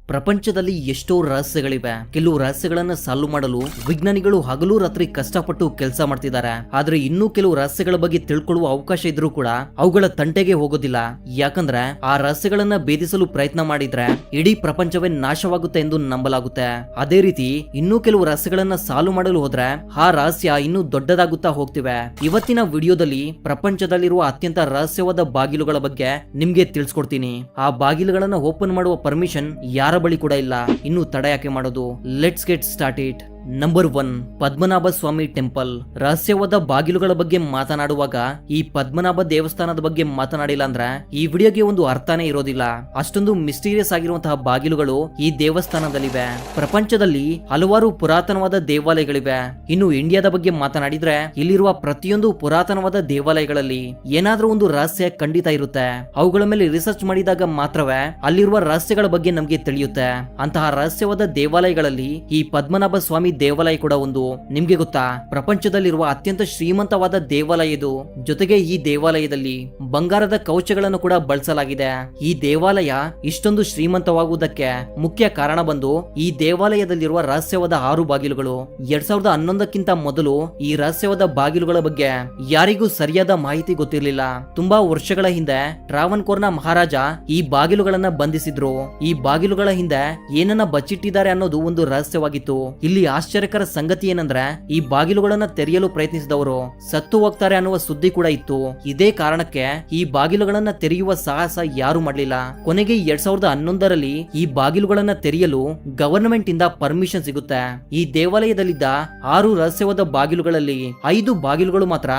ಪ್ರಪಂಚದಲ್ಲಿ ಎಷ್ಟೋ ರಹಸ್ಯಗಳಿವೆ. ಕೆಲವು ರಹಸ್ಯಗಳನ್ನ ಸಾಲ್ವ್ ಮಾಡಲು ವಿಜ್ಞಾನಿಗಳು ಹಗಲು ರಾತ್ರಿ ಕಷ್ಟಪಟ್ಟು ಕೆಲಸ ಮಾಡ್ತಿದ್ದಾರೆ. ಆದ್ರೆ ಇನ್ನೂ ಕೆಲವು ರಹಸ್ಯಗಳ ಬಗ್ಗೆ ತಿಳ್ಕೊಳ್ಳುವ ಅವಕಾಶ ಇದ್ರೂ ಕೂಡ ಅವುಗಳ ತಂಟೆಗೆ ಹೋಗೋದಿಲ್ಲ. ಯಾಕಂದ್ರೆ ಆ ರಹಸ್ಯಗಳನ್ನ ಭೇದಿಸಲು ಪ್ರಯತ್ನ ಮಾಡಿದ್ರೆ ಇಡೀ ಪ್ರಪಂಚವೇ ನಾಶವಾಗುತ್ತೆ ಎಂದು ನಂಬಲಾಗುತ್ತೆ. ಅದೇ ರೀತಿ ಇನ್ನೂ ಕೆಲವು ರಹಸ್ಯಗಳನ್ನ ಸಾಲ್ವ್ ಮಾಡಲು ಹೋದ್ರೆ ಆ ರಹಸ್ಯ ಇನ್ನೂ ದೊಡ್ಡದಾಗುತ್ತಾ ಹೋಗ್ತಿವೆ. ಇವತ್ತಿನ ವಿಡಿಯೋದಲ್ಲಿ ಪ್ರಪಂಚದಲ್ಲಿರುವ ಅತ್ಯಂತ ರಹಸ್ಯವಾದ ಬಾಗಿಲುಗಳ ಬಗ್ಗೆ ನಿಮ್ಗೆ ತಿಳಿಸ್ಕೊಡ್ತೀನಿ. ಆ ಬಾಗಿಲುಗಳನ್ನ ಓಪನ್ ಮಾಡುವ ಪರ್ಮಿಷನ್ ಯಾರ ಬಳಿ ಕೂಡ ಇಲ್ಲ. ಇನ್ನು ತಡ ಯಾಕೆ ಮಾಡೋದು? Let's get started. Number 1, Padmanabha Swamy temple. ರಹಸ್ಯವಾದ ಬಾಗಿಲುಗಳ ಬಗ್ಗೆ ಮಾತನಾಡುವಾಗ ಈ ಪದ್ಮನಾಭ ದೇವಸ್ಥಾನದ ಬಗ್ಗೆ ಮಾತನಾಡಿಲ್ಲ ಅಂದ್ರೆ ಈ ವಿಡಿಯೋಗೆ ಒಂದು ಅರ್ಥನೇ ಇರೋದಿಲ್ಲ. ಅಷ್ಟೊಂದು ಮಿಸ್ಟೀರಿಯಸ್ ಆಗಿರುವಂತಹ ಬಾಗಿಲುಗಳು ಈ ದೇವಸ್ಥಾನದಲ್ಲಿವೆ. ಪ್ರಪಂಚದಲ್ಲಿ ಹಲವಾರು ಪುರಾತನವಾದ ದೇವಾಲಯಗಳಿವೆ. ಇನ್ನು ಇಂಡಿಯಾದ ಬಗ್ಗೆ ಮಾತನಾಡಿದ್ರೆ ಇಲ್ಲಿರುವ ಪ್ರತಿಯೊಂದು ಪುರಾತನವಾದ ದೇವಾಲಯಗಳಲ್ಲಿ ಏನಾದ್ರೂ ಒಂದು ರಹಸ್ಯ ಖಂಡಿತ ಇರುತ್ತೆ. ಅವುಗಳ ಮೇಲೆ ರಿಸರ್ಚ್ ಮಾಡಿದಾಗ ಮಾತ್ರವೇ ಅಲ್ಲಿರುವ ರಹಸ್ಯಗಳ ಬಗ್ಗೆ ನಮಗೆ ತಿಳಿಯುತ್ತೆ. ಅಂತಹ ರಹಸ್ಯವಾದ ದೇವಾಲಯಗಳಲ್ಲಿ ಈ ಪದ್ಮನಾಭ ಸ್ವಾಮಿ ದೇವಾಲಯ ಕೂಡ ಒಂದು. ನಿಮ್ಗೆ ಗೊತ್ತಾ, ಪ್ರಪಂಚದಲ್ಲಿರುವ ಅತ್ಯಂತ ಶ್ರೀಮಂತವಾದ ದೇವಾಲಯ ಇದು. ಜೊತೆಗೆ ಈ ದೇವಾಲಯದಲ್ಲಿ ಬಂಗಾರದ ಕವಚಗಳನ್ನು ಕೂಡ ಬಳಸಲಾಗಿದೆ. ಈ ದೇವಾಲಯ ಇಷ್ಟೊಂದು ಶ್ರೀಮಂತವಾಗುವುದಕ್ಕೆ ಮುಖ್ಯ ಕಾರಣ ಬಂದು ಈ ದೇವಾಲಯದಲ್ಲಿರುವ ರಹಸ್ಯವಾದ 6 ಬಾಗಿಲುಗಳು. 2011ಕ್ಕಿಂತ ಮೊದಲು ಈ ರಹಸ್ಯವಾದ ಬಾಗಿಲುಗಳ ಬಗ್ಗೆ ಯಾರಿಗೂ ಸರಿಯಾದ ಮಾಹಿತಿ ಗೊತ್ತಿರಲಿಲ್ಲ. ತುಂಬಾ ವರ್ಷಗಳ ಹಿಂದೆ ಟ್ರಾವನ್ಕೋರ್ನ ಮಹಾರಾಜ ಈ ಬಾಗಿಲುಗಳನ್ನ ಬಂಧಿಸಿದ್ರು. ಈ ಬಾಗಿಲುಗಳ ಹಿಂದೆ ಏನನ್ನ ಬಚ್ಚಿಟ್ಟಿದ್ದಾರೆ ಅನ್ನೋದು ಒಂದು ರಹಸ್ಯವಾಗಿತ್ತು. ಇಲ್ಲಿ ಆಶ್ಚರ್ಯಕರ ಸಂಗತಿ ಏನಂದ್ರೆ ಈ ಬಾಗಿಲುಗಳನ್ನ ತೆರೆಯಲು ಪ್ರಯತ್ನಿಸಿದವರು ಸತ್ತು ಹೋಗ್ತಾರೆ ಅನ್ನುವ ಸುದ್ದಿ ಕೂಡ ಇತ್ತು. ಇದೇ ಕಾರಣಕ್ಕೆ ಈ ಬಾಗಿಲುಗಳನ್ನ ತೆರೆಯುವ ಸಾಹಸ ಯಾರು ಮಾಡಲಿಲ್ಲ. ಕೊನೆಗೆ 2011ರಲ್ಲಿ ಈ ಬಾಗಿಲುಗಳನ್ನ ತೆರೆಯಲು ಗವರ್ನಮೆಂಟ್ ಇಂದ ಪರ್ಮಿಷನ್ ಸಿಗುತ್ತೆ. ಈ ದೇವಾಲಯದಲ್ಲಿದ್ದ 6 ರಹಸ್ಯವಾದ ಬಾಗಿಲುಗಳಲ್ಲಿ 5 ಬಾಗಿಲುಗಳು ಮಾತ್ರ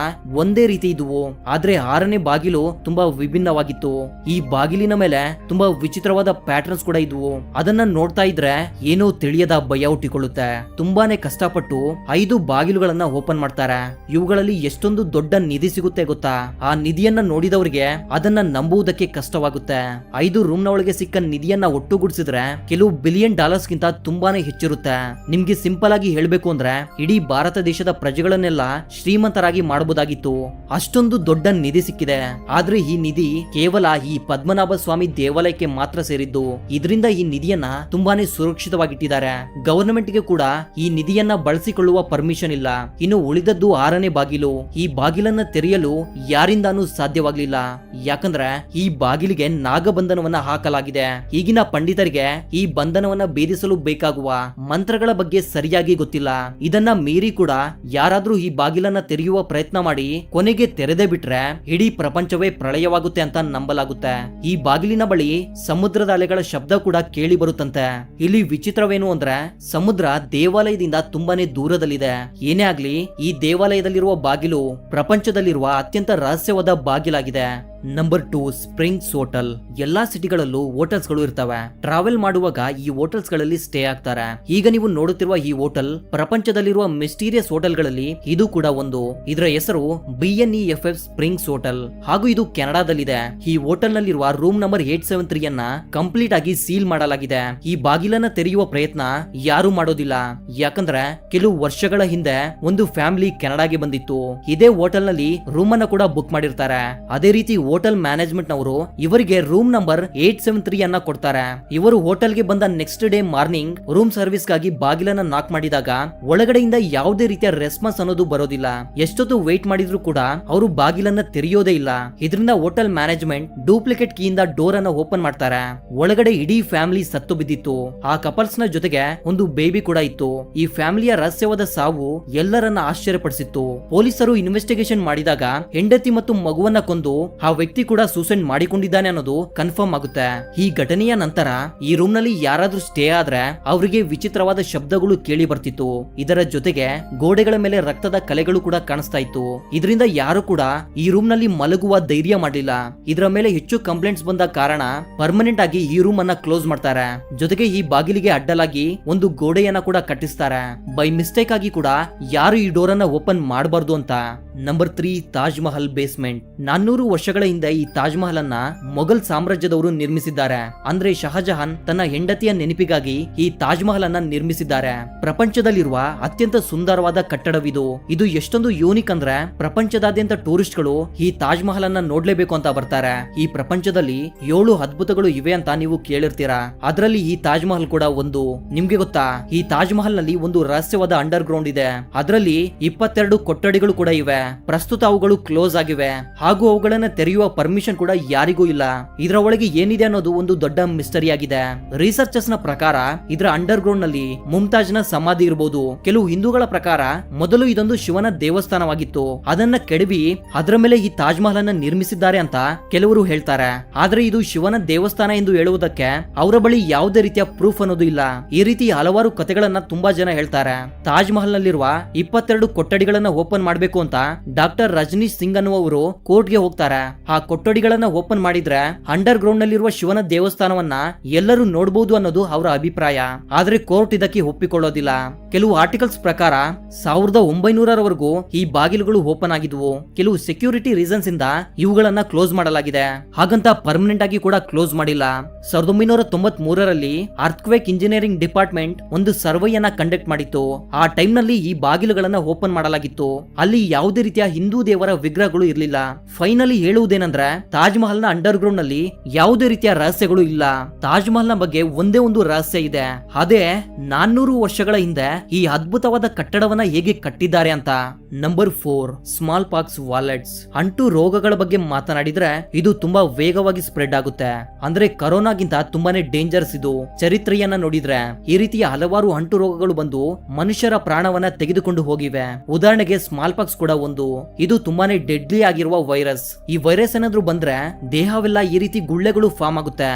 ಒಂದೇ ರೀತಿ ಇದ್ವು. ಆದ್ರೆ 6ನೇ ಬಾಗಿಲು ತುಂಬಾ ವಿಭಿನ್ನವಾಗಿತ್ತು. ಈ ಬಾಗಿಲಿನ ಮೇಲೆ ತುಂಬಾ ವಿಚಿತ್ರವಾದ ಪ್ಯಾಟರ್ನ್ಸ್ ಕೂಡ ಇದ್ವು. ಅದನ್ನ ನೋಡ್ತಾ ಇದ್ರೆ ಏನೋ ತಿಳಿಯದ ಭಯ ಹುಟ್ಟಿಕೊಳ್ಳುತ್ತೆ. ತುಂಬಾನೇ ಕಷ್ಟಪಟ್ಟು 5 ಬಾಗಿಲುಗಳನ್ನ ಓಪನ್ ಮಾಡ್ತಾರೆ. ಇವುಗಳಲ್ಲಿ ಎಷ್ಟೊಂದು ದೊಡ್ಡ ನಿಧಿ ಸಿಗುತ್ತೆ ಗೊತ್ತಾ? ಆ ನಿಧಿಯನ್ನ ನೋಡಿದವರಿಗೆ ಅದನ್ನ ನಂಬುವುದಕ್ಕೆ ಕಷ್ಟವಾಗುತ್ತೆ. 5 ರೂಮ್ ನ ಒಳಗೆ ಸಿಕ್ಕ ನಿಧಿಯನ್ನ ಒಟ್ಟುಗೂಡಿಸಿದ್ರೆ ಕೆಲವು ಬಿಲಿಯನ್ ಡಾಲರ್ಸ್ ಗಿಂತ ತುಂಬಾನೇ ಹೆಚ್ಚಿರುತ್ತೆ. ನಿಮ್ಗೆ ಸಿಂಪಲ್ ಆಗಿ ಹೇಳ್ಬೇಕು ಅಂದ್ರೆ ಇಡೀ ಭಾರತ ದೇಶದ ಪ್ರಜೆಗಳನ್ನೆಲ್ಲ ಶ್ರೀಮಂತರಾಗಿ ಮಾಡಬಹುದಾಗಿತ್ತು. ಅಷ್ಟೊಂದು ದೊಡ್ಡ ನಿಧಿ ಸಿಕ್ಕಿದೆ. ಆದ್ರೆ ಈ ನಿಧಿ ಕೇವಲ ಈ ಪದ್ಮನಾಭ ಸ್ವಾಮಿ ದೇವಾಲಯಕ್ಕೆ ಮಾತ್ರ ಸೇರಿದ್ದು. ಇದರಿಂದ ಈ ನಿಧಿಯನ್ನ ತುಂಬಾನೇ ಸುರಕ್ಷಿತವಾಗಿಟ್ಟಿದ್ದಾರೆ. ಗವರ್ನಮೆಂಟ್ ಗೆ ಕೂಡ ಈ ನಿಧಿಯನ್ನ ಬಳಸಿಕೊಳ್ಳುವ ಪರ್ಮಿಷನ್ ಇಲ್ಲ. ಇನ್ನು ಉಳಿದದ್ದು 6ನೇ ಬಾಗಿಲು. ಈ ಬಾಗಿಲನ್ನ ತೆರೆಯಲು ಯಾರಿಂದಾನೂ ಸಾಧ್ಯವಾಗಲಿಲ್ಲ. ಯಾಕಂದ್ರೆ ಈ ಬಾಗಿಲಿಗೆ ನಾಗಬಂಧನವನ್ನ ಹಾಕಲಾಗಿದೆ. ಈಗಿನ ಪಂಡಿತರಿಗೆ ಈ ಬಂಧನವನ್ನ ಭೇದಿಸಲು ಬೇಕಾಗುವ ಮಂತ್ರಗಳ ಬಗ್ಗೆ ಸರಿಯಾಗಿ ಗೊತ್ತಿಲ್ಲ. ಇದನ್ನ ಮೀರಿ ಕೂಡ ಯಾರಾದ್ರೂ ಈ ಬಾಗಿಲನ್ನ ತೆರೆಯುವ ಪ್ರಯತ್ನ ಮಾಡಿ ಕೊನೆಗೆ ತೆರೆದೇ ಬಿಟ್ರೆ ಇಡೀ ಪ್ರಪಂಚವೇ ಪ್ರಳಯವಾಗುತ್ತೆ ಅಂತ ನಂಬಲಾಗುತ್ತೆ. ಈ ಬಾಗಿಲಿನ ಬಳಿ ಸಮುದ್ರದ ಅಲೆಗಳ ಶಬ್ದ ಕೂಡ ಕೇಳಿ ಬರುತ್ತಂತೆ. ಇಲ್ಲಿ ವಿಚಿತ್ರವೇನು ಅಂದ್ರೆ ಸಮುದ್ರ ದೇವಾಲಯದಿಂದ ತುಂಬಾನೇ ದೂರದಲ್ಲಿದೆ. ಏನೇ ಆಗ್ಲಿ ಈ ದೇವಾಲಯದಲ್ಲಿರುವ ಬಾಗಿಲು ಪ್ರಪಂಚದಲ್ಲಿರುವ ಅತ್ಯಂತ ರಹಸ್ಯವಾದ ಬಾಗಿಲಾಗಿದೆ. Number 2, Springs Hotel. ಎಲ್ಲಾ ಸಿಟಿಗಳಲ್ಲೂ ಹೋಟೆಲ್ಸ್ ಗಳು ಇರ್ತವೆ. ಟ್ರಾವೆಲ್ ಮಾಡುವಾಗ ಈ ಹೋಟೆಲ್ಸ್ ಗಳಲ್ಲಿ ಸ್ಟೇ ಆಗ್ತಾರೆ. ಈಗ ನೀವು ನೋಡುತ್ತಿರುವ ಈ ಹೋಟೆಲ್ ಪ್ರಪಂಚದಲ್ಲಿರುವ ಮಿಸ್ಟೀರಿಯಸ್ ಹೋಟೆಲ್ ಗಳಲ್ಲಿ ಇದು ಕೂಡ ಒಂದು. ಇದರ ಹೆಸರು BNEFF ಸ್ಪ್ರಿಂಗ್ಸ್ ಹೋಟೆಲ್ ಹಾಗೂ ಇದು ಕೆನಡಾದಲ್ಲಿದೆ. ಈ ಹೋಟೆಲ್ ನಲ್ಲಿರುವ ರೂಮ್ ನಂಬರ್ 873 ಅನ್ನ ಕಂಪ್ಲೀಟ್ ಆಗಿ ಸೀಲ್ ಮಾಡಲಾಗಿದೆ. ಈ ಬಾಗಿಲನ್ನ ತೆರೆಯುವ ಪ್ರಯತ್ನ ಯಾರು ಮಾಡೋದಿಲ್ಲ. ಯಾಕಂದ್ರೆ ಕೆಲವು ವರ್ಷಗಳ ಹಿಂದೆ ಒಂದು ಫ್ಯಾಮಿಲಿ ಕೆನಡಾಗೆ ಬಂದಿತ್ತು. ಇದೇ ಹೋಟೆಲ್ ನಲ್ಲಿ ರೂಮ್ ಅನ್ನ ಕೂಡ ಬುಕ್ ಮಾಡಿರ್ತಾರೆ. ಅದೇ ರೀತಿ ಹೋಟೆಲ್ ಮ್ಯಾನೇಜ್ಮೆಂಟ್ ನವರು ಇವರಿಗೆ ರೂಮ್ ನಂಬರ್ 873 ಅನ್ನ ಕೊಡ್ತಾರೆ. ಇವರು ಹೋಟೆಲ್ಗೆ ಬಂದ next day morning room service ಗಾಗಿ ಬಾಗಿಲನ್ನ ನಾಕ್ ಮಾಡಿದಾಗ ಒಳಗಡೆಯಿಂದ ಯಾವುದೇ ರೀತಿಯ ರೆಸ್ಪಾನ್ಸ್ ಅನ್ನೋದು ಬರೋದಿಲ್ಲ. ಎಷ್ಟೊತ್ತು ವೇಟ್ ಮಾಡಿದ್ರು ಕೂಡ ಅವರು ಬಾಗಿಲನ್ನ ತೆರೆಯೋದೇ ಇಲ್ಲ. ಇದರಿಂದ ಹೋಟೆಲ್ ಮ್ಯಾನೇಜ್ಮೆಂಟ್ ಡೂಪ್ಲಿಕೇಟ್ ಕೀಯಿಂದ ಡೋರ್ ಅನ್ನ ಓಪನ್ ಮಾಡ್ತಾರೆ. ಒಳಗಡೆ ಇಡೀ ಫ್ಯಾಮಿಲಿ ಸತ್ತು ಬಿದ್ದಿತ್ತು. ಆ ಕಪಲ್ಸ್ ನ ಜೊತೆಗೆ ಒಂದು ಬೇಬಿ ಕೂಡ ಇತ್ತು. ಈ ಫ್ಯಾಮಿಲಿಯ ರಹಸ್ಯವಾದ ಸಾವು ಎಲ್ಲರನ್ನ ಆಶ್ಚರ್ಯಪಡಿಸಿತ್ತು. ಪೊಲೀಸರು ಇನ್ವೆಸ್ಟಿಗೇಷನ್ ಮಾಡಿದಾಗ ಹೆಂಡತಿ ಮತ್ತು ಮಗುವನ್ನ ಕೊಂದು ಆ ವ್ಯಕ್ತಿ ಕೂಡ ಸೂಸೈಡ್ ಮಾಡಿಕೊಂಡಿದ್ದಾನೆ ಅನ್ನೋದು ಕನ್ಫರ್ಮ್ ಆಗುತ್ತೆ. ಈ ಘಟನೆಯ ನಂತರ ಈ ರೂಮ್ ನಲ್ಲಿ ಯಾರಾದ್ರೂ ಸ್ಟೇ ಆದ್ರೆ ಅವರಿಗೆ ವಿಚಿತ್ರವಾದ ಶಬ್ದಗಳು ಕೇಳಿ ಬರ್ತಿತ್ತು. ಇದರ ಜೊತೆಗೆ ಗೋಡೆಗಳ ಮೇಲೆ ರಕ್ತದ ಕಲೆಗಳು ಕೂಡ ಕಾಣಿಸ್ತಾ ಇತ್ತು. ಇದರಿಂದ ಯಾರು ಕೂಡ ಈ ರೂಮ್ ನಲ್ಲಿ ಮಲಗುವ ಧೈರ್ಯ ಮಾಡಲಿಲ್ಲ. ಇದರ ಮೇಲೆ ಹೆಚ್ಚು ಕಂಪ್ಲೇಂಟ್ಸ್ ಬಂದ ಕಾರಣ ಪರ್ಮನೆಂಟ್ ಆಗಿ ಈ ರೂಮ್ ಅನ್ನ ಕ್ಲೋಸ್ ಮಾಡ್ತಾರೆ. ಜೊತೆಗೆ ಈ ಬಾಗಿಲಿಗೆ ಅಡ್ಡಲಾಗಿ ಒಂದು ಗೋಡೆಯನ್ನ ಕೂಡ ಕಟ್ಟಿಸ್ತಾರೆ. ಬೈ ಮಿಸ್ಟೇಕ್ ಆಗಿ ಕೂಡ ಯಾರು ಈ ಡೋರ್ ಅನ್ನ ಓಪನ್ ಮಾಡಬಾರ್ದು ಅಂತ. Number 3 Taj Mahal basement. 400 ವರ್ಷಗಳ ಹಿಂದೆ ಈ ತಾಜ್ ಮಹಲ್ ಅನ್ನ ಮೊಘಲ್ ಸಾಮ್ರಾಜ್ಯದವರು ನಿರ್ಮಿಸಿದ್ದಾರೆ. ಅಂದ್ರೆ ಶಹಜಹಾನ್ ತನ್ನ ಹೆಂಡತಿಯ ನೆನಪಿಗಾಗಿ ಈ ತಾಜ್ ಮಹಲ್ ಅನ್ನ ನಿರ್ಮಿಸಿದ್ದಾರೆ. ಪ್ರಪಂಚದಲ್ಲಿರುವ ಅತ್ಯಂತ ಸುಂದರವಾದ ಕಟ್ಟಡವಿದು. ಇದು ಎಷ್ಟೊಂದು ಯೂನಿಕ್ ಅಂದ್ರೆ ಪ್ರಪಂಚದಾದ್ಯಂತ ಟೂರಿಸ್ಟ್ ಗಳು ಈ ತಾಜ್ ಮಹಲ್ ಅನ್ನ ನೋಡ್ಲೇಬೇಕು ಅಂತ ಬರ್ತಾರೆ. ಈ ಪ್ರಪಂಚದಲ್ಲಿ 7 ಅದ್ಭುತಗಳು ಇವೆ ಅಂತ ನೀವು ಕೇಳಿರ್ತೀರಾ. ಅದರಲ್ಲಿ ಈ ತಾಜ್ ಮಹಲ್ ಕೂಡ ಒಂದು. ನಿಮ್ಗೆ ಗೊತ್ತಾ, ಈ ತಾಜ್ ಮಹಲ್ ನಲ್ಲಿ ಒಂದು ರಹಸ್ಯವಾದ ಅಂಡರ್ ಗ್ರೌಂಡ್ ಇದೆ. ಅದರಲ್ಲಿ 22 ಕೊಠಡಿಗಳು ಕೂಡ ಇವೆ. ಪ್ರಸ್ತುತ ಅವುಗಳು ಕ್ಲೋಸ್ ಆಗಿವೆ ಹಾಗೂ ಅವುಗಳನ್ನ ತೆರೆಯುವ ಪರ್ಮಿಷನ್ ಕೂಡ ಯಾರಿಗೂ ಇಲ್ಲ. ಇದರ ಒಳಗೆ ಏನಿದೆ ಅನ್ನೋದು ಒಂದು ದೊಡ್ಡ ಮಿಸ್ಟರಿ ಆಗಿದೆ. ರಿಸರ್ಚರ್ಸ್ ನ ಪ್ರಕಾರ ಇದರ ಅಂಡರ್ ಗ್ರೌಂಡ್ ನಲ್ಲಿ ಮುಮ್ತಾಜ್ ನ ಸಮಾಧಿ ಇರಬಹುದು. ಕೆಲವು ಹಿಂದೂಗಳ ಪ್ರಕಾರ ಮೊದಲು ಇದೊಂದು ಶಿವನ ದೇವಸ್ಥಾನವಾಗಿತ್ತು. ಅದನ್ನ ಕೆಡವಿ ಅದರ ಮೇಲೆ ಈ ತಾಜ್ ಮಹಲ್ ಅನ್ನ ನಿರ್ಮಿಸಿದ್ದಾರೆ ಅಂತ ಕೆಲವರು ಹೇಳ್ತಾರೆ. ಆದ್ರೆ ಇದು ಶಿವನ ದೇವಸ್ಥಾನ ಎಂದು ಹೇಳುವುದಕ್ಕೆ ಅವರ ಬಳಿ ಯಾವುದೇ ರೀತಿಯ ಪ್ರೂಫ್ ಅನ್ನೋದು ಇಲ್ಲ. ಈ ರೀತಿ ಹಲವಾರು ಕಥೆಗಳನ್ನ ತುಂಬಾ ಜನ ಹೇಳ್ತಾರೆ. ತಾಜ್ ಮಹಲ್ ನಲ್ಲಿರುವ 22 ಕೊಠಡಿಗಳನ್ನ ಓಪನ್ ಮಾಡಬೇಕು ಅಂತ ಡಾಕ್ಟರ್ ರಜನೀಶ್ ಸಿಂಗ್ ಅನ್ನುವರು ಕೋರ್ಟ್ಗೆ ಹೋಗ್ತಾರೆ. ಆ ಕೊಠಡಿಗಳನ್ನ ಓಪನ್ ಮಾಡಿದ್ರೆ ಅಂಡರ್ ಗ್ರೌಂಡ್ ನಲ್ಲಿರುವ ಶಿವನ ದೇವಸ್ಥಾನವನ್ನ ಎಲ್ಲರೂ ನೋಡಬಹುದು ಅನ್ನೋದು ಅವರ ಅಭಿಪ್ರಾಯ. ಆದ್ರೆ ಕೋರ್ಟ್ ಇದಕ್ಕೆ ಒಪ್ಪಿಕೊಳ್ಳೋದಿಲ್ಲ. ಕೆಲವು ಆರ್ಟಿಕಲ್ಸ್ ಪ್ರಕಾರ 1900ರವರೆಗೂ ಈ ಬಾಗಿಲುಗಳು ಓಪನ್ ಆಗಿದ್ವು. ಕೆಲವು ಸೆಕ್ಯೂರಿಟಿ ರೀಸನ್ಸ್ ಇಂದ ಇವುಗಳನ್ನ ಕ್ಲೋಸ್ ಮಾಡಲಾಗಿದೆ. ಹಾಗಂತ ಪರ್ಮನೆಂಟ್ ಆಗಿ ಕೂಡ ಕ್ಲೋಸ್ ಮಾಡಿಲ್ಲ. 1993ರಲ್ಲಿ ಅರ್ಥ್ಕ್ವೇಕ್ ಇಂಜಿನಿಯರಿಂಗ್ ಡಿಪಾರ್ಟ್ಮೆಂಟ್ ಒಂದು ಸರ್ವೆ ಅನ್ನ ಕಂಡಕ್ಟ್ ಮಾಡಿತ್ತು. ಆ ಟೈಮ್ ನಲ್ಲಿ ಈ ಬಾಗಿಲುಗಳನ್ನ ಓಪನ್ ಮಾಡಲಾಗಿತ್ತು. ಅಲ್ಲಿ ಯಾವುದೇ ರೀತಿಯ ಹಿಂದೂ ದೇವರ ವಿಗ್ರಹಗಳು ಇರಲಿಲ್ಲ. ಫೈನಲಿ ಹೇಳುವುದೇನೆಂದ್ರೆ ತಾಜ್ ಮಹಲ್ ನ ಅಂಡರ್ ಗ್ರೌಂಡ್ ನಲ್ಲಿ ಯಾವುದೇ ರೀತಿಯ ರಹಸ್ಯಗಳು ಇಲ್ಲ. ತಾಜ್ ಮಹಲ್ ನ ಬಗ್ಗೆ ಒಂದೇ ಒಂದು ರಹಸ್ಯ ಇದೆ. ಅದೇ 400 ವರ್ಷಗಳ ಹಿಂದೆ ಈ ಅದ್ಭುತವಾದ ಕಟ್ಟಡವನ್ನ ಹೇಗೆ ಕಟ್ಟಿದ್ದಾರೆ ಅಂತ. Number 4 small pox wallets. ಅಂಟು ರೋಗಗಳ ಬಗ್ಗೆ ಮಾತನಾಡಿದ್ರೆ ಇದು ತುಂಬಾ ವೇಗವಾಗಿ ಸ್ಪ್ರೆಡ್ ಆಗುತ್ತೆ. ಅಂದ್ರೆ ಕರೋನಾಗಿಂತ ತುಂಬಾನೇ ಡೇಂಜರ್ಸ್ ಇದು. ಚರಿತ್ರೆಯನ್ನ ನೋಡಿದ್ರೆ ಈ ರೀತಿಯ ಹಲವಾರು ಅಂಟು ರೋಗಗಳು ಬಂದು ಮನುಷ್ಯರ ಪ್ರಾಣವನ್ನ ತೆಗೆದುಕೊಂಡು ಹೋಗಿವೆ. ಉದಾಹರಣೆಗೆ ಸ್ಮಾಲ್ ಪಾಕ್ಸ್ ಕೂಡ ಒಂದು. ಇದು ತುಂಬಾನೇ ಡೆಡ್ಲಿ ಆಗಿರುವ ವೈರಸ್. ಈ ವೈರಸ್ ಏನಾದ್ರೂ ಬಂದ್ರೆ ದೇಹವೆಲ್ಲ ಈ ರೀತಿ ಗುಳ್ಳೆಗಳು ಫಾರ್ಮ್ ಆಗುತ್ತೆ.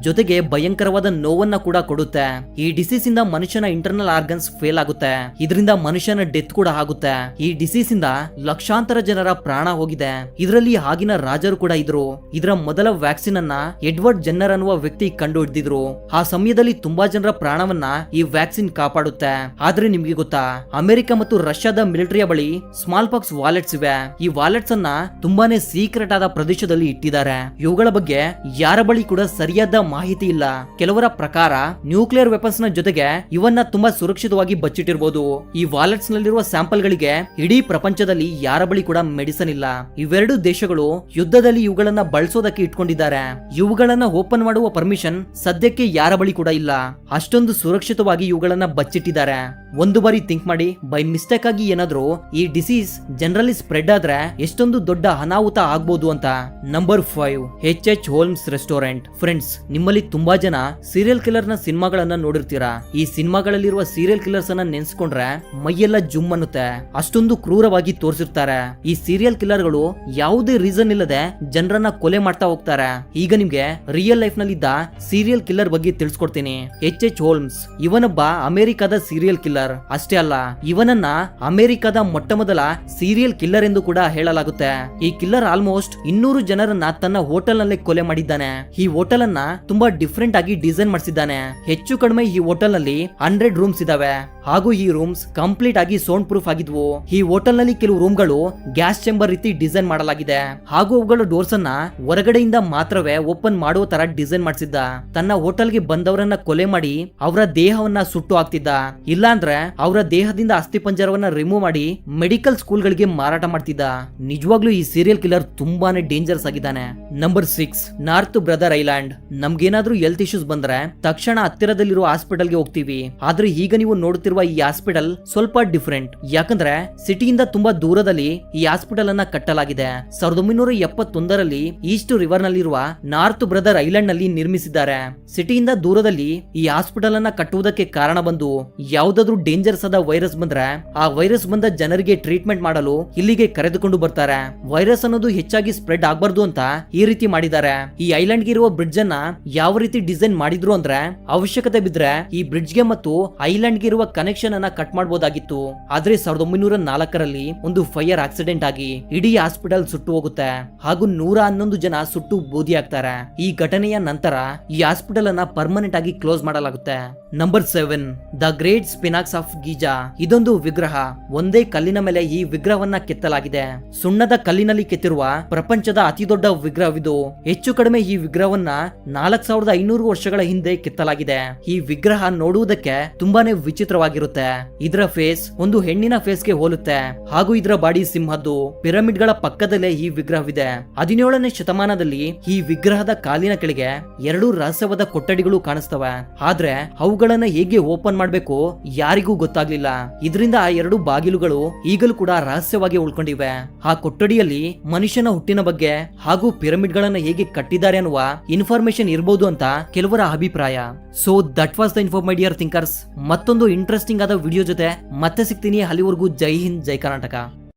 ಜೊತೆಗೆ ಭಯಂಕರವಾದ ನೋವನ್ನ ಕೂಡ ಕೊಡುತ್ತೆ. ಈ ಡಿಸೀಸ್ ಇಂದ ಮನುಷ್ಯನ ಇಂಟರ್ನಲ್ ಆರ್ಗನ್ಸ್ ಫೇಲ್ ಆಗುತ್ತೆ. ಇದರಿಂದ ಮನುಷ್ಯನ ಡೆತ್ ಕೂಡ ಆಗುತ್ತೆ. ಈ ಡಿಸೀಸ್ ಇಂದ ಲಕ್ಷಾಂತರ ಜನರ ಪ್ರಾಣ ಹೋಗಿದೆ. ಇದರಲ್ಲಿ ಆಗಿನ ರಾಜರು ಕೂಡ ಇದ್ರು. ಇದರ ಮೊದಲ ವ್ಯಾಕ್ಸಿನ್ ಅನ್ನ ಎಡ್ವರ್ಡ್ ಜೆನ್ನರ್ ಅನ್ನುವ ವ್ಯಕ್ತಿ ಕಂಡು ಹಿಡಿದಿದ್ರು. ಆ ಸಮಯದಲ್ಲಿ ತುಂಬಾ ಜನರ ಪ್ರಾಣವನ್ನ ಈ ವ್ಯಾಕ್ಸಿನ್ ಕಾಪಾಡುತ್ತೆ. ಆದ್ರೆ ನಿಮ್ಗೆ ಗೊತ್ತಾ, ಅಮೆರಿಕ ಮತ್ತು ರಷ್ಯಾದ ಮಿಲಿಟರಿಯ ಬಳಿ ಸ್ಮಾಲ್ ಪಾಕ್ಸ್ ವಾಲೆಟ್ಸ್ ಇವೆ. ಈ ವಾಲೆಟ್ಸ್ ಅನ್ನ ತುಂಬಾನೇ ಸೀಕ್ರೆಟ್ ಆದ ಪ್ರದೇಶದಲ್ಲಿ ಇಟ್ಟಿದ್ದಾರೆ. ಇವುಗಳ ಬಗ್ಗೆ ಯಾರ ಬಳಿ ಕೂಡ ಸರಿಯಾದ ಮಾಹಿತಿ ಇಲ್ಲ. ಕೆಲವರ ಪ್ರಕಾರ ನ್ಯೂಕ್ಲಿಯರ್ ವೆಪನ್ಸ್ ನ ಜೊತೆಗೆ ಇವನ್ನ ತುಂಬಾ ಸುರಕ್ಷಿತವಾಗಿ ಬಚ್ಚಿಟ್ಟಿರಬಹುದು. ಈ ವಾಲೆಟ್ಸ್ ನಲ್ಲಿರುವ ಸ್ಯಾಂಪಲ್ ಗಳಿಗೆ ಇಡೀ ಪ್ರಪಂಚದಲ್ಲಿ ಯಾರ ಬಳಿ ಕೂಡ ಮೆಡಿಸನ್ ಇಲ್ಲ. ಇವೆರಡು ದೇಶಗಳು ಯುದ್ಧದಲ್ಲಿ ಇವುಗಳನ್ನ ಬಳಸೋದಕ್ಕೆ ಇಟ್ಕೊಂಡಿದ್ದಾರೆ. ಇವುಗಳನ್ನ ಓಪನ್ ಮಾಡುವ ಪರ್ಮಿಷನ್ ಸದ್ಯಕ್ಕೆ ಯಾರ ಬಳಿ ಕೂಡ ಇಲ್ಲ. ಅಷ್ಟೊಂದು ಸುರಕ್ಷಿತವಾಗಿ ಇವುಗಳನ್ನ ಬಚ್ಚಿಟ್ಟಿದ್ದಾರೆ. ಒಂದು ಬಾರಿ ಥಿಂಕ್ ಮಾಡಿ, ಬೈ ಮಿಸ್ಟೇಕ್ ಆಗಿ ಏನಾದ್ರೂ ಈ ಡಿಸೀಸ್ ಜನರಲಿ ಸ್ಪ್ರೆಡ್ ಆದ್ರೆ ಎಷ್ಟೊಂದು ದೊಡ್ಡ ಅನಾಹುತ ಆಗ್ಬೋದು ಅಂತ. Number 5 H.H. ಹೋಲ್ಮ್ಸ್ ರೆಸ್ಟೋರೆಂಟ್. ಫ್ರೆಂಡ್ಸ್, ನಿಮ್ಮಲ್ಲಿ ತುಂಬಾ ಜನ ಸೀರಿಯಲ್ ಕಿಲ್ಲರ್ ನ ಸಿನಿಮಾಗಳನ್ನ ನೋಡಿರ್ತೀರಾ. ಈ ಸಿನಿಮಾಗಳಲ್ಲಿರುವ ಸೀರಿಯಲ್ ಕಿಲ್ಲರ್ಸ್ ಅನ್ನ ನೆನ್ಸ್ಕೊಂಡ್ರೆ ಮೈಯೆಲ್ಲ ಜುಮ್ ಅನ್ನುತ್ತೆ. ಅಷ್ಟೊಂದು ಕ್ರೂರವಾಗಿ ತೋರಿಸಿರ್ತಾರೆ. ಈ ಸೀರಿಯಲ್ ಕಿಲ್ಲರ್ ಗಳು ಯಾವುದೇ ರೀಸನ್ ಇಲ್ಲದೆ ಜನರನ್ನ ಕೊಲೆ ಮಾಡ್ತಾ ಹೋಗ್ತಾರೆ. ಈಗ ನಿಮ್ಗೆ ರಿಯಲ್ ಲೈಫ್ ನಲ್ಲಿ ಇದ್ದ ಸೀರಿಯಲ್ ಕಿಲ್ಲರ್ ಬಗ್ಗೆ ತಿಳಿಸ್ಕೊಡ್ತೀನಿ. H.H. ಹೋಲ್ಮ್ಸ್ ಇವನೊಬ್ಬ ಅಮೆರಿಕದ ಸೀರಿಯಲ್ ಕಿಲ್ಲರ್. ಅಷ್ಟೇ ಅಲ್ಲ, ಇವನನ್ನ ಅಮೆರಿಕದ ಮೊಟ್ಟ ಮೊದಲ ಸೀರಿಯಲ್ ಕಿಲ್ಲರ್ ಎಂದು ಕೂಡ ಹೇಳಲಾಗುತ್ತೆ. ಈ ಕಿಲ್ಲರ್ ಆಲ್ಮೋಸ್ಟ್ 200 ಜನರನ್ನ ತನ್ನ ಹೋಟೆಲ್ ನಲ್ಲಿ ಕೊಲೆ ಮಾಡಿದ್ದಾನೆ. ಈ ಹೋಟೆಲ್ ಅನ್ನ ತುಂಬಾ ಡಿಫ್ರೆಂಟ್ ಆಗಿ ಡಿಸೈನ್ ಮಾಡಿಸಿದ್ದಾನೆ. ಹೆಚ್ಚು ಕಡಿಮೆ ಈ ಹೋಟೆಲ್ ನಲ್ಲಿ 100 ರೂಮ್ಸ್ ಇದಾವೆ ಹಾಗೂ ಈ ರೂಮ್ಸ್ ಕಂಪ್ಲೀಟ್ ಆಗಿ ಸೌಂಡ್ ಪ್ರೂಫ್ ಆಗಿದ್ವು. ಈ ಹೋಟೆಲ್ ನಲ್ಲಿ ಕೆಲವು ರೂಮ್ ಗಳು ಗ್ಯಾಸ್ ಚೇಂಬರ್ ರೀತಿ ಡಿಸೈನ್ ಮಾಡಲಾಗಿದೆ ಹಾಗೂ ಅವುಗಳ ಡೋರ್ಸ್ ಅನ್ನ ಹೊರಗಡೆಯಿಂದ ಮಾತ್ರವೇ ಓಪನ್ ಮಾಡುವ ತರ ಡಿಸೈನ್ ಮಾಡಿಸಿದ್ದ. ತನ್ನ ಹೋಟೆಲ್ಗೆ ಬಂದವರನ್ನ ಕೊಲೆ ಮಾಡಿ ಅವರ ದೇಹವನ್ನ ಸುಟ್ಟು ಹಾಕ್ತಿದ್ದ. ಇಲ್ಲಾಂದ್ರೆ ಅವರ ದೇಹದಿಂದ ಅಸ್ಥಿಪಂಜರವನ್ನ ರಿಮೂವ್ ಮಾಡಿ ಮೆಡಿಕಲ್ ಸ್ಕೂಲ್ ಗಳಿಗೆ ಮಾರಾಟ ಮಾಡ್ತಿದ್ದ. ನಿಜವಾಗ್ಲೂ ಈ ಸೀರಿಯಲ್ ಕಿಲ್ಲರ್ ತುಂಬಾನೇ ಡೇಂಜರ್ಸ್ ಆಗಿದ್ದಾನೆ. Number 6 North Brother Island. ನಮ್ಗೇನಾದ್ರೂ ಹೆಲ್ತ್ ಇಶ್ಯೂಸ್ ಬಂದ್ರೆ ತಕ್ಷಣ ಹತ್ತಿರದಲ್ಲಿರುವ ಹಾಸ್ಪಿಟಲ್ ಗೆ ಹೋಗ್ತೀವಿ. ಆದ್ರೆ ಈಗ ನೀವು ನೋಡುತ್ತಿರುವ ಈ ಹಾಸ್ಪಿಟಲ್ ಸ್ವಲ್ಪ ಡಿಫರೆಂಟ್. ಯಾಕಂದ್ರೆ ಸಿಟಿಯಿಂದ ತುಂಬಾ ದೂರದಲ್ಲಿ ಈ ಹಾಸ್ಪಿಟಲ್ ಅನ್ನ ಕಟ್ಟಲಾಗಿದೆ. 1971ರಲ್ಲಿ ಈಸ್ಟ್ ರಿವರ್ ನಲ್ಲಿರುವ ನಾರ್ತ್ ಬ್ರದರ್ ಐಲ್ಯಾಂಡ್ ನಲ್ಲಿ ನಿರ್ಮಿಸಿದ್ದಾರೆ. ಸಿಟಿಯಿಂದ ದೂರದಲ್ಲಿ ಈ ಹಾಸ್ಪಿಟಲ್ ಅನ್ನ ಕಟ್ಟುವುದಕ್ಕೆ ಕಾರಣ ಬಂದು ಯಾವ್ದಾದ್ರು ಡೇಂಜರ್ಸ್ ಆದ ವೈರಸ್ ಬಂದ್ರೆ ಆ ವೈರಸ್ ಬಂದ ಜನರಿಗೆ ಟ್ರೀಟ್ಮೆಂಟ್ ಮಾಡಲು ಇಲ್ಲಿಗೆ ಕರೆದುಕೊಂಡು ಬರ್ತಾರೆ. ವೈರಸ್ ಅನ್ನೋದು ಹೆಚ್ಚಾಗಿ ಸ್ಪ್ರೆಡ್ ಆಗಬಾರ್ದು ಅಂತ ಈ ರೀತಿ ಮಾಡಿದ್ದಾರೆ. ಈ ಐಲ್ಯಾಂಡ್ ಗೆ ಇರುವ ಬ್ರಿಡ್ಜ್ ಅನ್ನ ಯಾವ ರೀತಿ ಡಿಸೈನ್ ಮಾಡಿದ್ರು ಅಂದ್ರೆ ಅವಶ್ಯಕತೆ ಬಿದ್ರೆ ಈ ಬ್ರಿಡ್ಜ್ ಗೆ ಮತ್ತು ಐಲ್ಯಾಂಡ್ ಗೆ ಇರುವ ಕನೆಕ್ಷನ್ ಅನ್ನ ಕಟ್ ಮಾಡಬಹುದಾಗಿತ್ತು. ಆದ್ರೆ 1904ರಲ್ಲಿ ಒಂದು ಫೈರ್ ಆಕ್ಸಿಡೆಂಟ್ ಆಗಿ ಇಡೀ ಹಾಸ್ಪಿಟಲ್ ಸುಟ್ಟು ಹೋಗುತ್ತೆ ಹಾಗೂ 111 ಜನ ಸುಟ್ಟು ಬೂದಿ ಆಗ್ತಾರೆ. ಈ ಘಟನೆಯ ನಂತರ ಈ ಹಾಸ್ಪಿಟಲ್ ಅನ್ನ ಪರ್ಮನೆಂಟ್ ಆಗಿ ಕ್ಲೋಸ್ ಮಾಡಲಾಗುತ್ತೆ. Number 7 the Great Sphinx of Giza. ಇದೊಂದು ವಿಗ್ರಹ. ಒಂದೇ ಕಲ್ಲಿನ ಮೇಲೆ ಈ ವಿಗ್ರಹವನ್ನ ಕೆತ್ತಲಾಗಿದೆ. ಸುಣ್ಣದ ಕಲ್ಲಿನಲ್ಲಿ ಕೆತ್ತಿರುವ ಪ್ರಪಂಚದ ಅತಿ ದೊಡ್ಡ ವಿಗ್ರಹವಿದು. ಹೆಚ್ಚು ಕಡಿಮೆ ಈ ವಿಗ್ರಹವನ್ನ 4500 ವರ್ಷಗಳ ಹಿಂದೆ ಕೆತ್ತಲಾಗಿದೆ. ಈ ವಿಗ್ರಹ ನೋಡುವುದಕ್ಕೆ ತುಂಬಾನೇ ವಿಚಿತ್ರವಾಗಿರುತ್ತೆ. ಇದರ ಫೇಸ್ ಒಂದು ಹೆಣ್ಣಿನ ಫೇಸ್ಗೆ ಹೋಲುತ್ತೆ ಹಾಗೂ ಇದರ ಬಾಡಿ ಸಿಂಹದ್ದು. ಪಿರಮಿಡ್ ಗಳ ಪಕ್ಕದಲ್ಲೇ ಈ ವಿಗ್ರಹವಿದೆ. 17ನೇ ಶತಮಾನದಲ್ಲಿ ಈ ವಿಗ್ರಹದ ಕಾಲಿನ ಕೆಳಗೆ 2 ರಹಸ್ಯವಾದ ಕೊಠಡಿಗಳು ಕಾಣಿಸ್ತವೆ. ಆದ್ರೆ ಅವುಗಳನ್ನ ಹೇಗೆ ಓಪನ್ ಮಾಡಬೇಕು ಯಾರಿಗೂ ಗೊತ್ತಾಗ್ಲಿಲ್ಲ. ಇದರಿಂದ ಆ 2 ಬಾಗಿಲುಗಳು ಈಗಲೂ ಕೂಡ ರಹಸ್ಯವಾಗಿ ಉಳ್ಕೊಂಡಿವೆ. ಆ ಕೊಠಡಿಯಲ್ಲಿ ಮನುಷ್ಯನ ಹುಟ್ಟಿನ ಬಗ್ಗೆ ಹಾಗೂ ಪಿರಮಿಡ್ ಗಳನ್ನ ಹೇಗೆ ಕಟ್ಟಿದ್ದಾರೆ ಅನ್ನುವ ಇನ್ಫಾರ್ಮೇಶನ್ ಇರಬಹುದು ಅಂತ ಕೆಲವರ ಅಭಿಪ್ರಾಯ. So that was the info my dear thinkers. ಮತ್ತೊಂದು ಇಂಟ್ರೆಸ್ಟಿಂಗ್ ಆದ ವಿಡಿಯೋ ಜೊತೆ ಮತ್ತೆ ಸಿಗ್ತೀನಿ. ಅಲ್ಲಿವರೆಗೂ ಜೈ ಹಿಂದ್, ಜೈ ಕರ್ನಾಟಕ.